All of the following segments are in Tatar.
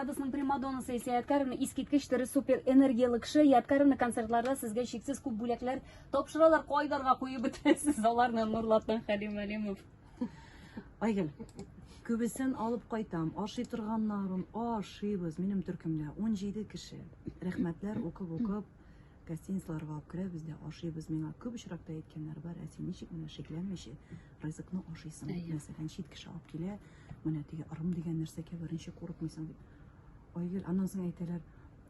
Adasının primadonası ise Yatkarevna iskitkichtiri super energiyalı kişi. Yatkarevna konsertlarda sizge şeksiz көп бүләкләр тапшыралар, кайдарга куеп бетерсез аларны Нурлаттан Хәлим Әлимов. Айгөл, көбесен алып кайтам. Ашый торганнарын ашыйбыз. Минем төркемдә 17 кеше. Рәхмәтләр укып, гостиницаларга алып керә, бездә ашыйбыз. Миңа күп очракта әйткәннәр бар, син ничек менә шикләнмичә ризыкны ашыйсың. Мәсәлән, чит кеше алып килә, менә теге ырым дигән нәрсәгә беренче курыкмыйсың дип. Айгөл, аннан соң әйтәләр,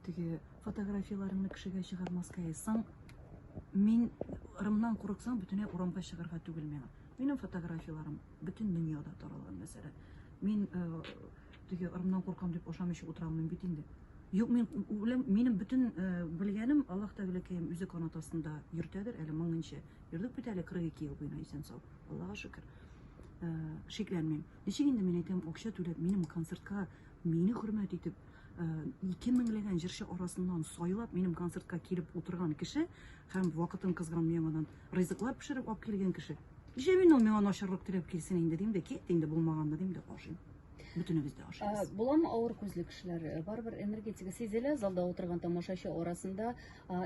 теге фотографияларыңны кешегә чыгармаска ясаң, мин ырымнан курыксаң, бөтенләй урамга чыгарга түгел миңа. Минем фотографияларым бүтән дөньяда таралган, мәсәлән. Мин теге ырымнан куркам дип ашамыйча утырамын бит инде. Юк, минем бүтән белгәнем Аллаһ Тәгаләкәем үзе канат астында йөртәдер, әле моңынча. Йөрдек бит әле 42 ел буена исән сау. Аллаһка шөкер. Шикләнмим. Ничек инде мин әйтәм, акча түләп минем концертка мине хөрмәт итеп 2000 җырчы арасыннан сайлап минем концертка килеп утырган кеше һәм вакытын кызган яңадан ризыклар пешереп алып килгән кеше. Ничә мин ул миңа начарлык теләп килсен инде дим дә, кит инде булмаганда дим дә ашыйм. Бүтәнебез дә ашыйбыз. Буламы авыр күзле кешеләр? Барбер энергетика сизелә, залда утырган тамашачы арасында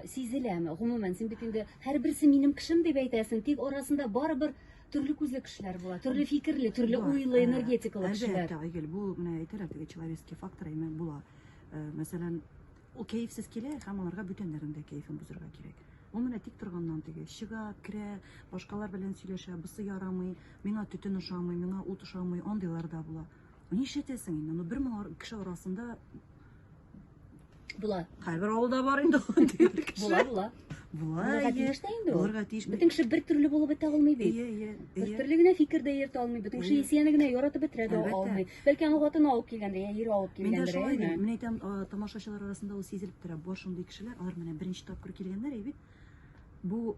сизеләме? Гомумән син бит инде һәрберсе минем кешем дип әйтәсең, тик арасында барбер төрле күзле кешеләр була, төрле фикерле, төрле уйлы, энергетикалы кешеләр. Әлбәттә, Айгөл, бу менә әйтәләр, теге человеческий фактор әймән була. Мәсәлән, ул кәефсез килә, һәм аларга бүтәннәрнең дә кәефен бозырга кирәк. Ул менә тик торганнан теге чыга, керә, башкалар белән сөйләшә, бусы ярамый, миңа төтен ошамый, миңа ут ошамый, андыйлар да була. Нишләтәсең инде? Ну, 1000 кеше арасында Була. һәрбер авылда бар инде Була, була. Була, тиеш тә инде ул. Булырга тиеш. Бөтен кеше бер төрле булып бетә алмый бит. Бер төрле генә фикердә йөртә алмый, бөтен кеше исәне генә яратып бетерә дә алмый. Бәлки аңа хатын алып килгәндер, я ир алып килгәндер. Мин әйтәм, тамашачылар арасында ул сизелеп тора. Бар шундый кешеләр, алар менә беренче тапкыр килгәннәр, бит. Бу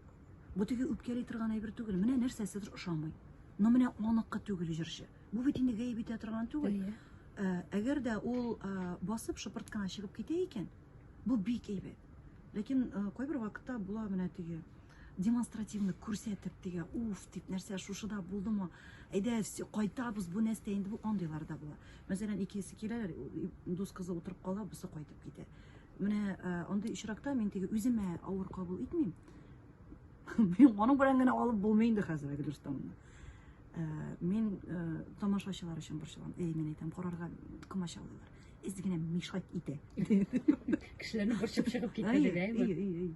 теге үпкәли торган әйбер түгел. Менә нәрсәседер ошамый. Но менә аныкка түгел җырчы. Бу бит инде гаеп итә торган түгел. Әгәр дә ул басып шыпырткана чыгып китә икән, бу бик әйбәт. Ләкин кайбер вакытта була менә теге демонстративны күрсәтеп теге уф дип нәрсә шушыда булдымы? Әйдә кайтабыз, бу нәрсә инде бу андыйлар да була. Мәсәлән, икесе киләләр, дус кызы утырып кала, бусы кайтып китә. Менә андый очракта мин теге үземә авыр кабул итмим. Мин аның белән генә алып булмый инде хәзер Гөлстамны. Мин тамашачылар өчен борчылам. Мин әйтәм, карарга комачалыйлар. Эз генә мишать итә. Кешеләрне борчып чыгып китәләр, әйме?